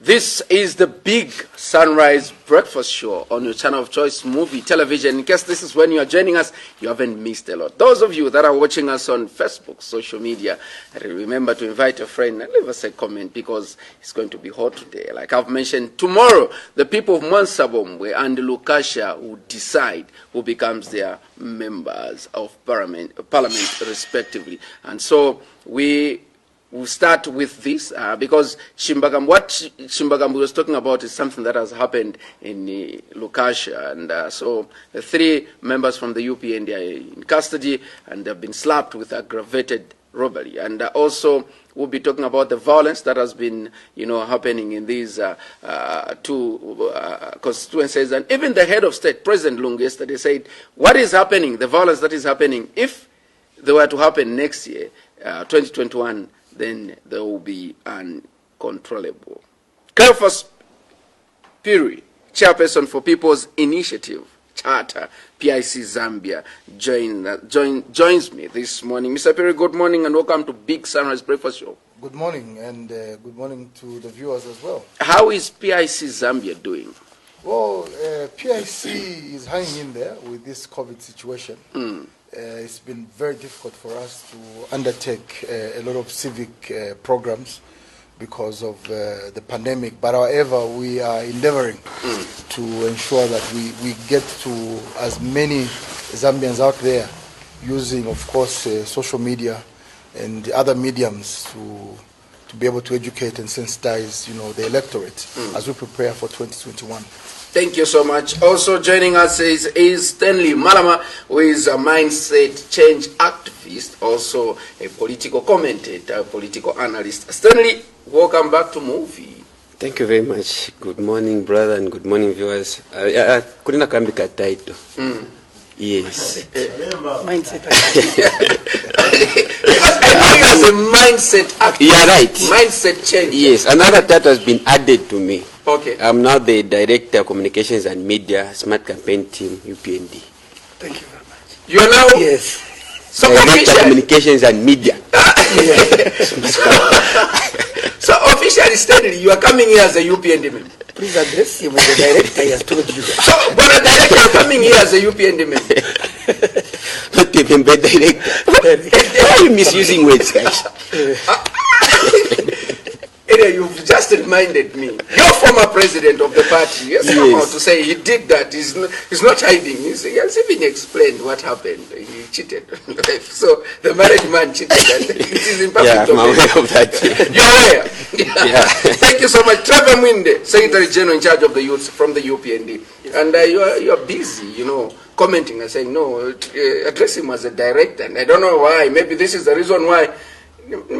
This is the big sunrise breakfast show on your channel of choice, Muvi Television. In case this is when you are joining us, you haven't missed a lot. Those of you that are watching us on Facebook, social media, remember to invite a friend and leave us a comment because it's going to be hot today. Like I've mentioned, tomorrow the people of Mwansabombwe and Lukasha will decide who becomes their members of parliament respectively. And so we'll start with this because what Shimbagambu was talking about is something that has happened in Lukasha. And so the 3 members from the UPND are in custody and they've been slapped with aggravated robbery. And also we'll be talking about the violence that has been, happening in these 2 constituencies. And even the head of state, President Lungu, yesterday said, what is happening, the violence that is happening, if they were to happen next year, 2021, then they will be uncontrollable. Cleopas, Phiri, Chairperson for People's Initiative Charter, PIC Zambia, joins me this morning. Mr. Phiri, good morning and welcome to Big Sunrise Breakfast Show. Good morning, and good morning to the viewers as well. How is PIC Zambia doing? Well, PIC is hanging in there with this COVID situation. It's been very difficult for us to undertake a lot of civic programs because of the pandemic. But however, we are endeavoring to ensure that we get to as many Zambians out there using, of course, social media and other mediums to be able to educate and sensitize, the electorate as we prepare for 2021. Thank you so much. Also joining us is Stanley Malama, who is a mindset change activist, also a political commentator, a political analyst. Stanley, welcome back to Muvi. Thank you very much. Good morning, brother, and good morning, viewers. Couldn't come back at title. Yes. Mindset Because I know you as a mindset activist. Yeah, right. Mindset change. Yes, another title has been added to me. Okay. I'm now the Director of Communications and Media, Smart Campaign Team, UPND. Thank you very much. You are now Yes. so Director official. Communications and Media. So officially, Stanley, you are coming here as a UPND member. Please address him as the director. He has told you. So, but the director, you are coming here as a UPND member. Not even the Director. Why are you misusing words, guys? You've just reminded me. Your former president of the party, yes, come out to say he did that. He's not hiding. He has even explained what happened. He cheated on life. So the married man cheated, and it is in public. Yeah, I'm aware of that. You're aware. Yeah. Thank you so much, Trevor Mwinde, Secretary General in charge of the youth from the UPND, and you are busy, commenting and saying no. Address him as a director, and I don't know why. Maybe this is the reason why. I don't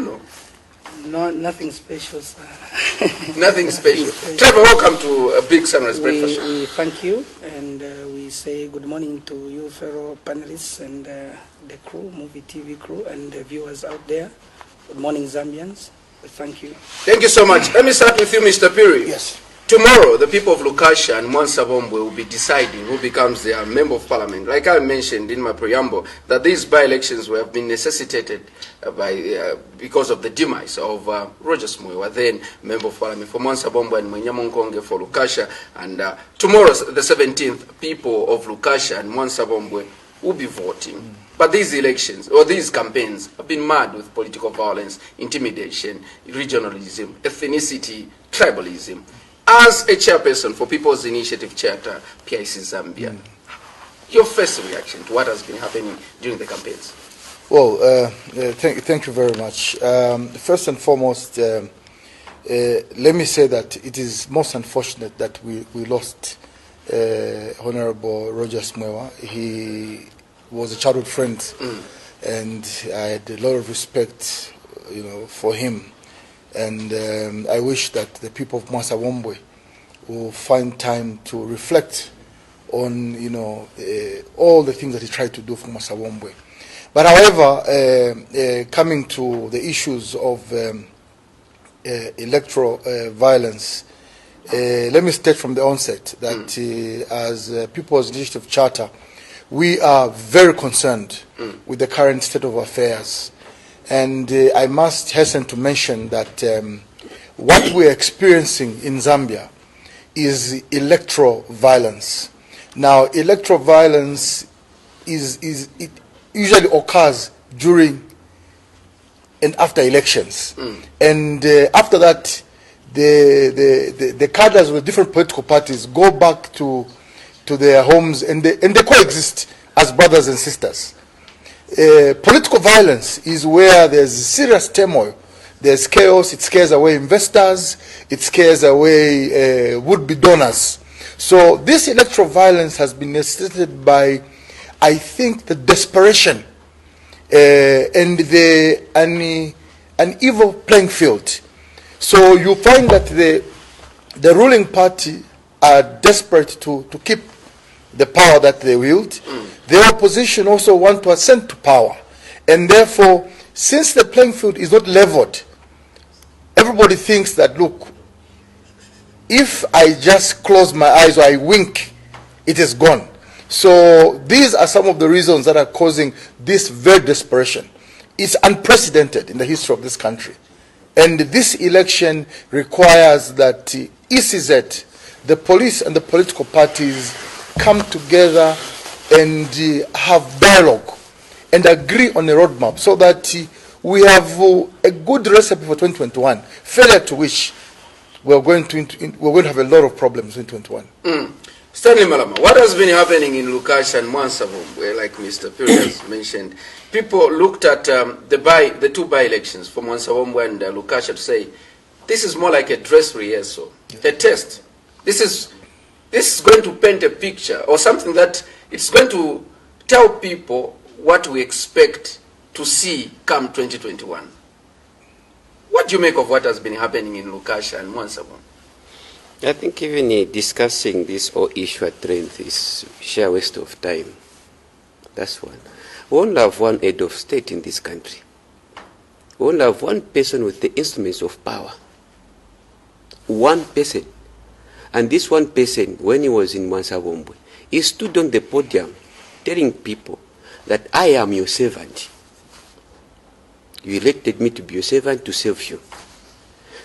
know. No, nothing special, sir. Nothing special. Trevor, welcome to a Big Sunrise Breakfast. We thank you, and we say good morning to you, fellow panelists, and the crew, Muvi TV crew, and the viewers out there. Good morning, Zambians. Thank you. Thank you so much. Let me start with you, Mr. Phiri. Yes. Tomorrow, the people of Lukasha and Mwansabombwe will be deciding who becomes their member of parliament. Like I mentioned in my preamble, that these by-elections have been necessitated because of the demise of Roger Smuiwa, then member of parliament for Mwansabombwe, and Mwenyamonkonge for Lukasha. And tomorrow, the 17th, people of Lukasha and Mwansabombwe will be voting. But these elections, or these campaigns, have been marred with political violence, intimidation, regionalism, ethnicity, tribalism. As a chairperson for People's Initiative Charter, PIC Zambia, your first reaction to what has been happening during the campaigns? Well, thank you very much. First and foremost, let me say that it is most unfortunate that we lost Honorable Roger Smuiwa. He was a childhood friend, and I had a lot of respect, for him. And I wish that the people of Mwansabombwe will find time to reflect on, all the things that he tried to do for Mwansabombwe. But however, coming to the issues of electoral violence, let me state from the onset that as People's Initiative Charter, we are very concerned with the current state of affairs And I must hasten to mention that what we're experiencing in Zambia is electoral violence. Now, electoral violence it usually occurs during and after elections. And after that, the cadres with different political parties go back to their homes, and they coexist as brothers and sisters. Political violence is where there's serious turmoil. There's chaos. It scares away investors. It scares away would-be donors. So this electoral violence has been necessitated by, I think, the desperation and an evil playing field. So you find that the ruling party are desperate to keep the power that they wield. The opposition also want to ascend to power. And therefore, since the playing field is not leveled, everybody thinks that, look, if I just close my eyes or I wink, it is gone. So these are some of the reasons that are causing this very desperation. It's unprecedented in the history of this country. And this election requires that ECZ, the police and the political parties come together and have dialogue and agree on a roadmap so that we have a good recipe for 2021, failure to which we're going to have a lot of problems in 2021. Stanley Malama, what has been happening in Lukasha and Mwansabom, where, like Mr. Phiri has mentioned, people looked at the two by-elections for Mwansabom and Lukasha to say, this is more like a dress rehearsal, a test. This is going to paint a picture or something that it's going to tell people what we expect to see come 2021. What do you make of what has been happening in Lukasha and Mwansabom? I think even discussing this whole issue at length is sheer waste of time. That's one. We only have one head of state in this country. We only have one person with the instruments of power. One person. And this one person, when he was in Mwansabom, he stood on the podium telling people that I am your servant. You elected me to be your servant to serve you.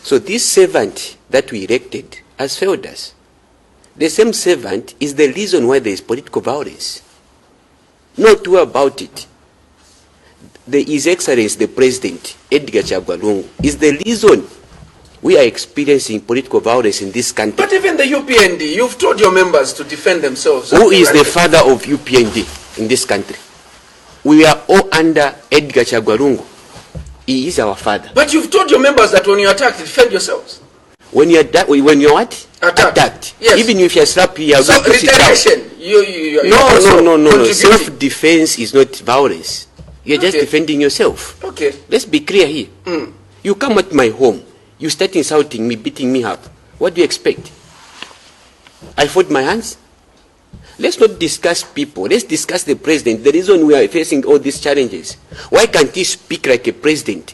So this servant that we elected has failed us. The same servant is the reason why there is political violence. No two about it. His Excellency, the President, Edgar Chagwa is the reason we are experiencing political violence in this country. But even the UPND, you've told your members to defend themselves. Who is the father of UPND in this country? We are all under Edgar Chagwa. He is our father. But you've told your members that when you attack, defend yourselves. When you're what? Attacked. Yes. Even if you're slapped, you're so going to sit down. No. Self-defense is not violence. You're just defending yourself. Okay. Let's be clear here. You come at my home, you start insulting me, beating me up. What do you expect? I fold my hands? Let's not discuss people. Let's discuss the president. The reason we are facing all these challenges. Why can't he speak like a president?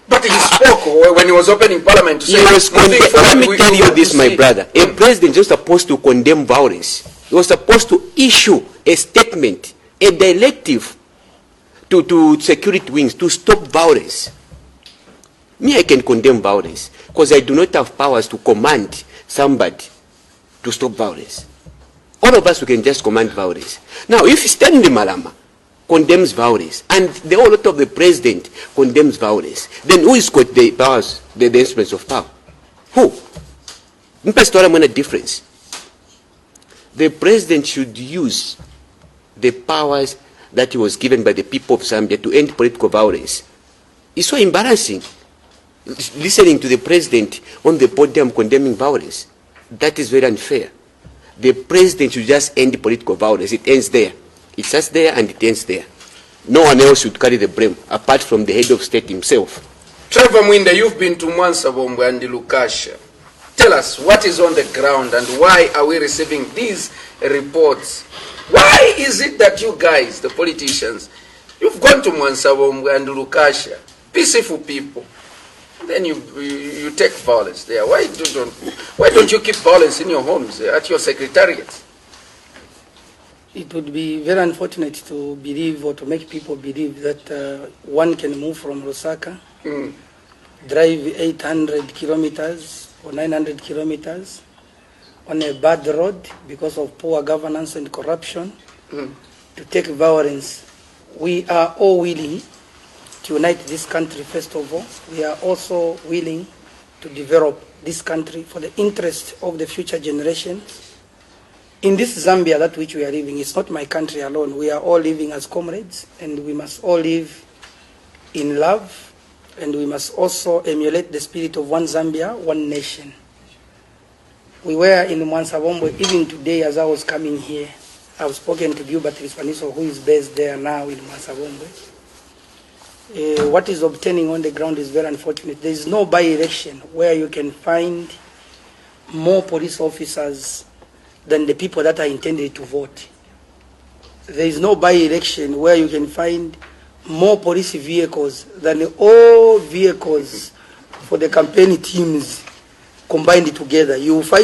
But he spoke when he was opening parliament to say... Let me tell you this, my brother. A president is supposed to condemn violence. He was supposed to issue a statement, a directive to security wings to stop violence. Me, I can condemn violence because I do not have powers to command somebody to stop violence. All of us, we can just command violence. Now, if Stanley Malama condemns violence and the whole lot of the president condemns violence, then who is got the powers, the instruments of power? Who? A difference. The president should use the powers that he was given by the people of Zambia to end political violence. It's so embarrassing listening to the president on the podium condemning violence. That is very unfair. The president should just end political violence. It ends there. It starts there and it ends there. No one else should carry the blame apart from the head of state himself. Trevor Mwinda, you've been to Mwansabom and Lukasha. Tell us what is on the ground and why are we receiving these reports? Why is it that you guys, the politicians, you've gone to Mwansabom and Lukasha, peaceful people, then you take violence there? Why don't you keep violence in your homes, at your secretariats? It would be very unfortunate to believe or to make people believe that one can move from Lusaka, drive 800 kilometers or 900 kilometers on a bad road because of poor governance and corruption to take violence. We are all willing to unite this country, first of all. We are also willing to develop this country for the interest of the future generations. In this Zambia that which we are living, it's not my country alone. We are all living as comrades, and we must all live in love, and we must also emulate the spirit of one Zambia, one nation. We were in Mwansabombo, even today as I was coming here. I've spoken to Gilbert Rispaniso, who is based there now in Mwansabombo. What is obtaining on the ground is very unfortunate. There is no by-election where you can find more police officers than the people that are intended to vote. There is no by-election where you can find more police vehicles than all vehicles for the campaign teams combined together. You will find